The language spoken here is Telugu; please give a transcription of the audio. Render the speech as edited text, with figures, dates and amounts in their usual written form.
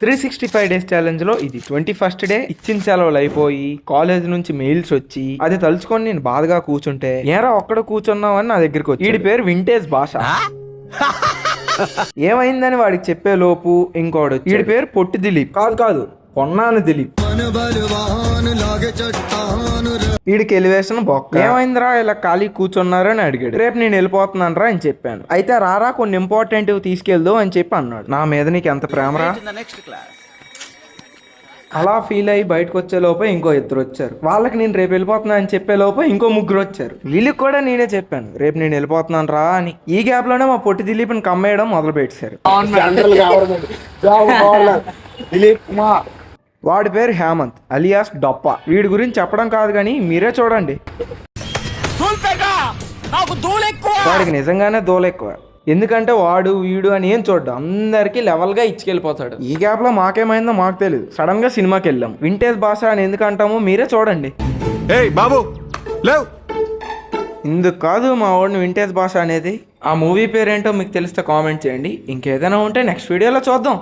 365 డేస్ ఛాలెంజ్ లో ఇది 21st డే. ఇచ్చిన సెలవులు అయిపోయి కాలేజ్ నుంచి మెయిల్స్ వచ్చి అది తలుచుకొని నేను బాధగా కూర్చుంటే ఏరా ఒక్కడ కూర్చున్నావు అని నా దగ్గరికి వచ్చి వీడి పేరు వింటేజ్ భాష. ఏమైందని వాడికి చెప్పే లోపు ఇంకోడు వీడి పేరు పొట్టి దిలీప్ కాదు పొన్నాను దిలీప్. వీడికి ఎలివేషన్ బొక్క. ఏమైందిరా ఇలా ఖాళీ కూర్చున్నారు అని అడిగాడు. రేపు నేను వెళ్ళిపోతున్నాను రా అని చెప్పాను. అయితే రారా కొన్ని ఇంపార్టెంట్ తీసుకెళ్దు అని చెప్పి అన్నాడు. నా మీద నీకు ఎంత ప్రేమరా. అలా ఫీల్ అయ్యి బయటకు వచ్చే లోపే ఇంకో ఇద్దరు వచ్చారు. వాళ్ళకి నేను రేపు వెళ్ళిపోతున్నా అని చెప్పే లోపే ఇంకో ముగ్గురు వచ్చారు. వీళ్ళకి కూడా నేనే చెప్పాను రేపు నేను వెళ్ళిపోతున్నాను రా అని. ఈ గ్యాప్ లోనే మా పొట్టి దిలీప్ని కమ్మేయడం మొదలు పెట్టారు. వాడి పేరు హేమంత్ అలియాస్ డొప్ప. వీడి గురించి చెప్పడం కాదు కానీ మీరే చూడండి. వాడికి నిజంగానే దూలెక్కువ. ఎందుకంటే వాడు వీడు అని ఏం చూడ్డు, అందరికి లెవెల్ గా ఇచ్చుకెళ్ళిపోతాడు. ఈ గ్యాప్ లో మాకేమైందో మాకు తెలియదు. సడన్ గా సినిమాకి వెళ్ళాం. వింటేజ్ భాష అని ఎందుకంటామో మీరే చూడండి. ఇందుకు కాదు మా వాడిని వింటేజ్ భాష అనేది. ఆ మూవీ పేరేంటో మీకు తెలిస్తే కామెంట్ చేయండి. ఇంకేదైనా ఉంటే నెక్స్ట్ వీడియోలో చూద్దాం.